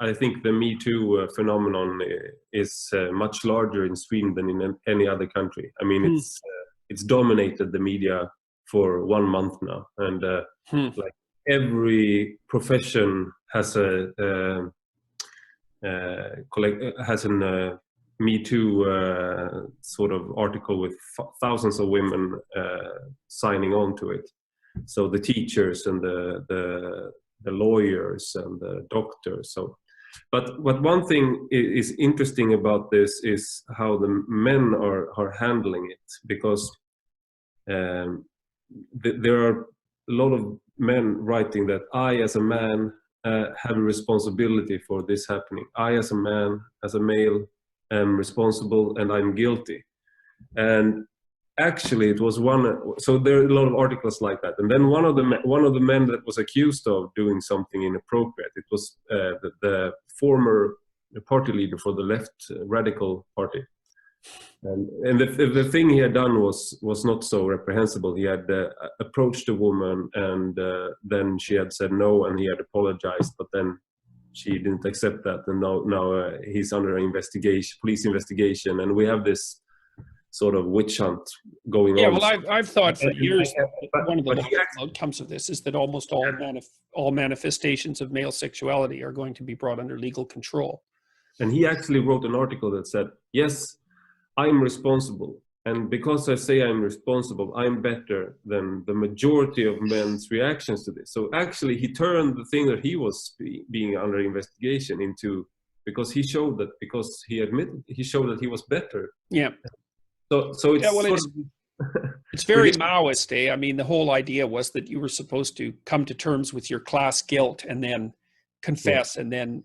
I think the Me Too phenomenon is much larger in Sweden than in any other country. I mean, it's dominated the media for 1 month now, and like every profession has a Me Too sort of article with thousands of women signing on to it. So the teachers and the lawyers and the doctors. So, but one thing is interesting about this is how the men are handling it, because there are a lot of men writing that I, as a man, have a responsibility for this happening. I, as a man, as a male, am responsible and I'm guilty. And actually, it was so there are a lot of articles like that. And then one of the men that was accused of doing something inappropriate, it was the former party leader for the left radical party. And the thing he had done was not so reprehensible. He had approached a woman, and then she had said no, and he had apologized, but then she didn't accept that, and now he's under investigation, police investigation, and we have this sort of witch hunt going on. Yeah, well, I've thought for years that one of the outcomes of this is that almost all manifestations of male sexuality are going to be brought under legal control. And he actually wrote an article that said, yes, I'm responsible. And because I say I'm responsible, I'm better than the majority of men's reactions to this. So actually, he turned the thing that he was being under investigation into, because he showed that, because he showed that he was better. Yeah. So it's, yeah, well, it's very Maoist, eh? I mean, the whole idea was that you were supposed to come to terms with your class guilt and then confess, and then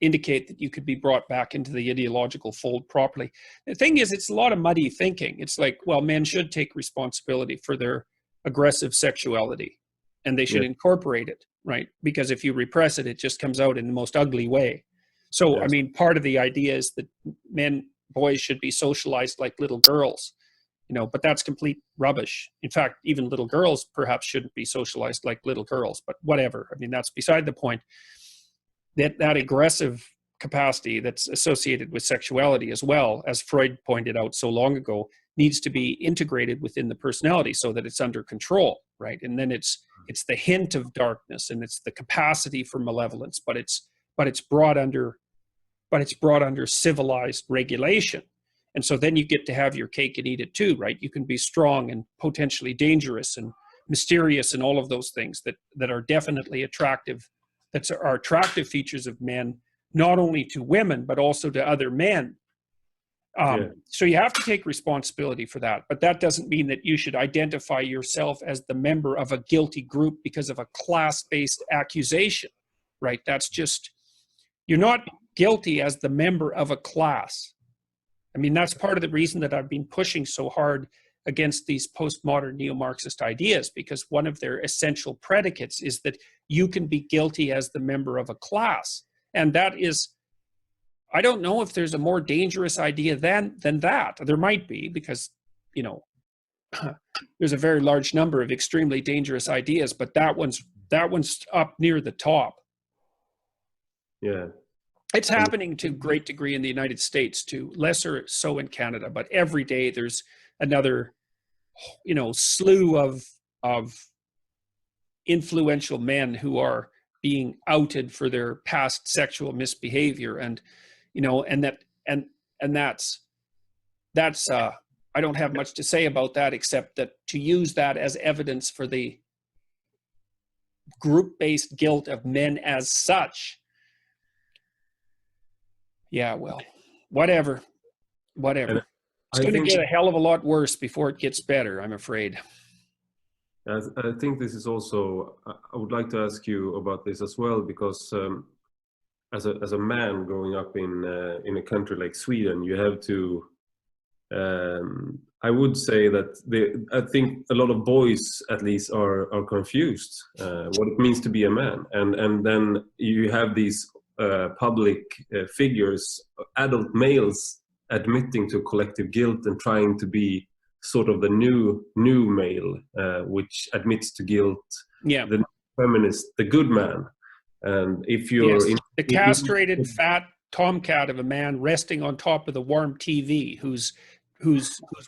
indicate that you could be brought back into the ideological fold properly. The thing is, it's a lot of muddy thinking. It's like, well, men should take responsibility for their aggressive sexuality, and they should incorporate it, right? Because if you repress it, it just comes out in the most ugly way. So, I mean, part of the idea is that boys should be socialized like little girls, but that's complete rubbish. In fact, even little girls perhaps shouldn't be socialized like little girls, but whatever. I mean, that's beside the point. That aggressive capacity that's associated with sexuality, as well, as Freud pointed out so long ago, needs to be integrated within the personality so that it's under control, right? And then it's the hint of darkness, and it's the capacity for malevolence, but it's brought under civilized regulation. And so then you get to have your cake and eat it too, right? You can be strong and potentially dangerous and mysterious and all of those things that are definitely attractive. That are attractive features of men, not only to women, but also to other men. So you have to take responsibility for that. But that doesn't mean that you should identify yourself as the member of a guilty group because of a class-based accusation, right? That's just, you're not guilty as the member of a class. I mean, that's part of the reason that I've been pushing so hard against these postmodern neo-Marxist ideas, because one of their essential predicates is that you can be guilty as the member of a class. And that is, I don't know if there's a more dangerous idea than that. There might be, because, there's a very large number of extremely dangerous ideas, but that one's up near the top. Yeah. It's happening to a great degree in the United States too, lesser so in Canada, but every day there's another, slew of influential men who are being outed for their past sexual misbehavior, and that's I don't have much to say about that, except that to use that as evidence for the group-based guilt of men as such. Yeah, well, whatever. It's going to get a hell of a lot worse before it gets better, I'm afraid. I think this is also, I would like to ask you about this as well, because as a man growing up in a country like Sweden, you have to, I would say that I think a lot of boys at least are confused what it means to be a man. And then you have these public figures, adult males, admitting to collective guilt and trying to be sort of the new male, which admits to guilt, the feminist, the good man. And if you're the The castrated fat tomcat of a man resting on top of the warm TV, whose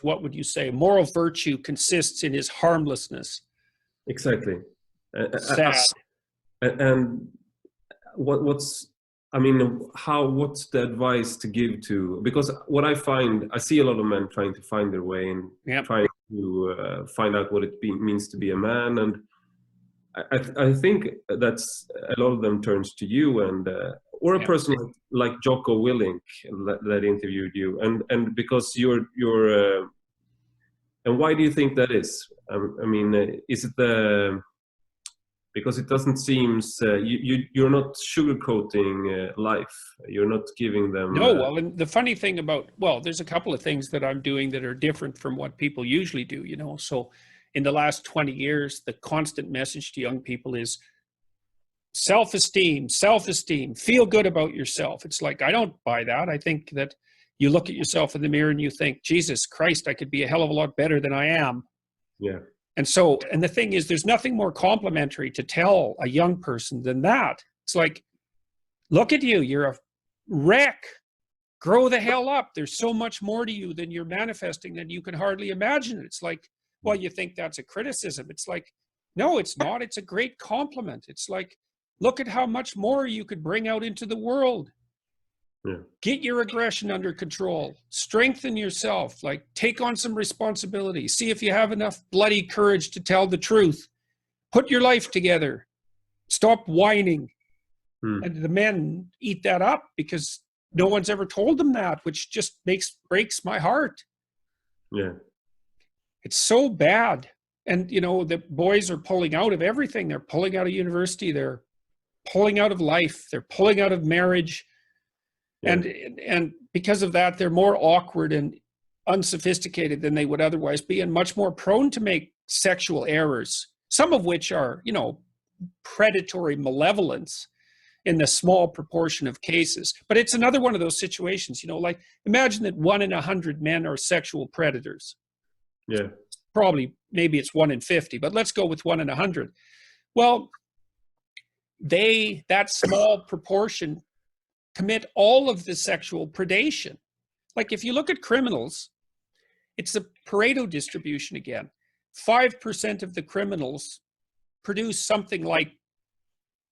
what would you say, moral virtue consists in his harmlessness. Exactly. Sad. And what's I mean, what's the advice to give to, because what I find, I see a lot of men trying to find their way and trying to find out what it means to be a man. And I think that's a lot of them turns to you and or a person like Jocko Willink that interviewed you, and because you're and why do you think that is? I mean, is it because it doesn't seem you're not sugarcoating life. You're not giving them. No, well, and the funny thing about, well, there's a couple of things that I'm doing that are different from what people usually do, you know. So in the last 20 years, the constant message to young people is self-esteem, feel good about yourself. It's like, I don't buy that. I think that you look at yourself in the mirror and you think, Jesus Christ, I could be a hell of a lot better than I am. Yeah. And so, and the thing is, there's nothing more complimentary to tell a young person than that. It's like, look at you, you're a wreck. Grow the hell up. There's so much more to you than you're manifesting that you can hardly imagine. It's like, well, you think that's a criticism. It's like, no, it's not. It's a great compliment. It's like, look at how much more you could bring out into the world. Yeah. Get your aggression under control. Strengthen yourself. Like, take on some responsibility. See if you have enough bloody courage to tell the truth. Put your life together. Stop whining. And the men eat that up because no one's ever told them that, which just breaks my heart. Yeah. It's so bad. And, you know, the boys are pulling out of everything. They're pulling out of university. They're pulling out of life. They're pulling out of marriage. Yeah. And because of that, they're more awkward and unsophisticated than they would otherwise be, and much more prone to make sexual errors, some of which are, you know, predatory malevolence in the small proportion of cases. But it's another one of those situations, you know, like, imagine that 1 in 100 men are sexual predators. Yeah. Probably, maybe it's 1 in 50, but let's go with 1 in 100. Well, that small proportion commit all of the sexual predation. Like, if you look at criminals, it's a Pareto distribution again. 5% of the criminals produce something like,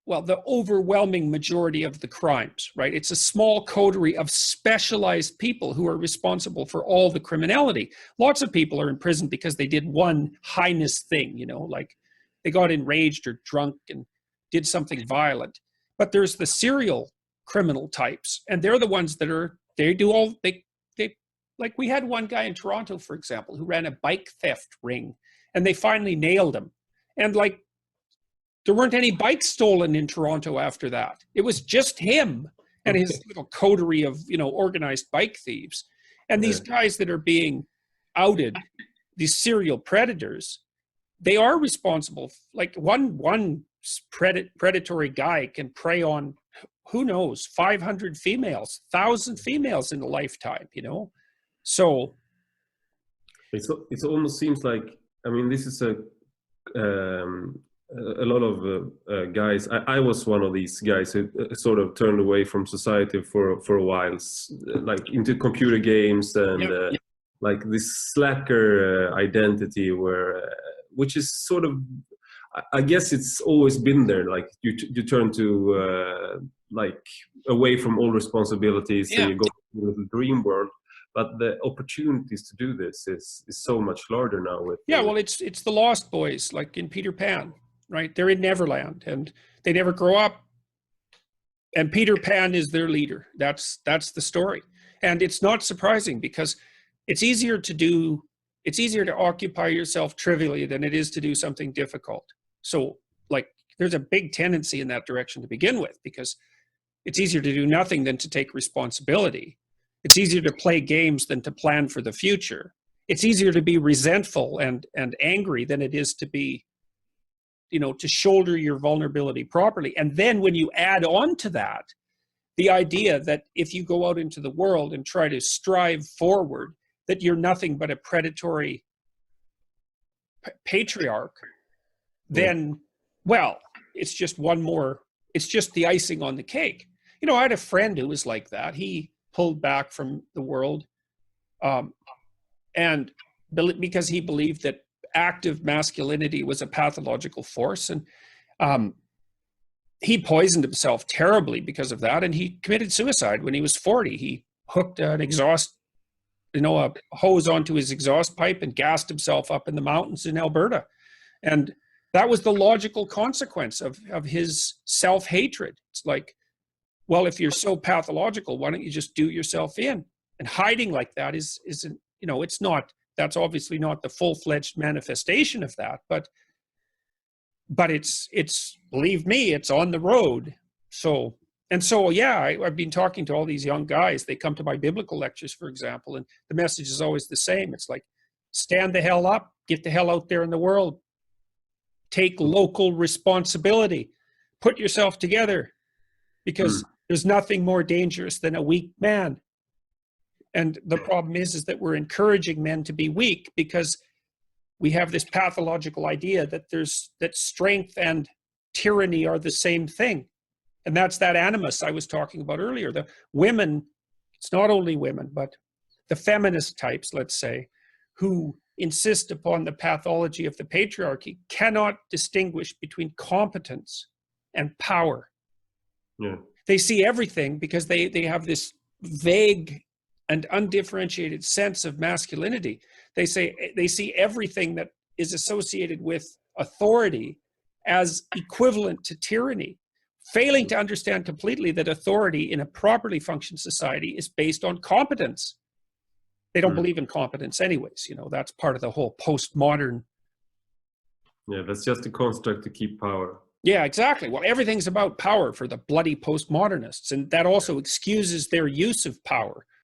well, the overwhelming majority of the crimes, right? It's a small coterie of specialized people who are responsible for all the criminality. Lots of people are in prison because they did one heinous thing, you know, like they got enraged or drunk and did something violent. But there's the serial criminal types, and they're the ones that are, they like, we had one guy in Toronto, for example, who ran a bike theft ring, and they finally nailed him. And like, there weren't any bikes stolen in Toronto after that. It was just him and his little coterie of, you know, organized bike thieves. And these guys that are being outed, these serial predators, they are responsible. Like, one predatory guy can prey on, who knows, 500 females, 1,000 females in a lifetime, you know? So it almost seems like, I mean, this is a lot of guys. I was one of these guys who sort of turned away from society for a while, like into computer games and like this slacker identity, which is sort of, I guess it's always been there. Like, you turn to like away from all responsibilities and you go to the dream world. But the opportunities to do this is so much larger now. Well, it's the Lost Boys, like in Peter Pan, right? They're in Neverland and they never grow up. And Peter Pan is their leader. That's the story. And it's not surprising, because it's easier to occupy yourself trivially than it is to do something difficult. So, like, there's a big tendency in that direction to begin with, because it's easier to do nothing than to take responsibility. It's easier to play games than to plan for the future. It's easier to be resentful and angry than it is to be, you know, to shoulder your vulnerability properly. And then when you add on to that, the idea that if you go out into the world and try to strive forward, that you're nothing but a predatory patriarch, then, well, it's just the icing on the cake. You know, I had a friend who was like that. He pulled back from the world, and because he believed that active masculinity was a pathological force, and he poisoned himself terribly because of that, and he committed suicide when he was 40. He hooked an exhaust, a hose onto his exhaust pipe and gassed himself up in the mountains in Alberta. And that was the logical consequence of his self-hatred. It's like, well, if you're so pathological, why don't you just do yourself in? And hiding like that isn't, it's not, that's obviously not the full-fledged manifestation of that, but it's, believe me, it's on the road. So yeah, I've been talking to all these young guys. They come to my biblical lectures, for example, and the message is always the same. It's like, stand the hell up, get the hell out there in the world, take local responsibility, put yourself together, because there's nothing more dangerous than a weak man. And the problem is that we're encouraging men to be weak because we have this pathological idea that strength and tyranny are the same thing. And that's that animus I was talking about earlier. The women, it's not only women, but the feminist types, let's say, who insist upon the pathology of the patriarchy, cannot distinguish between competence and power. Yeah. They see everything because they have this vague and undifferentiated sense of masculinity. They see everything that is associated with authority as equivalent to tyranny, failing to understand completely that authority in a properly functioning society is based on competence. They don't believe in competence anyways. That's part of the whole postmodern. Yeah, that's just a construct to keep power. Yeah, exactly. Well, everything's about power for the bloody postmodernists. And that also excuses their use of power.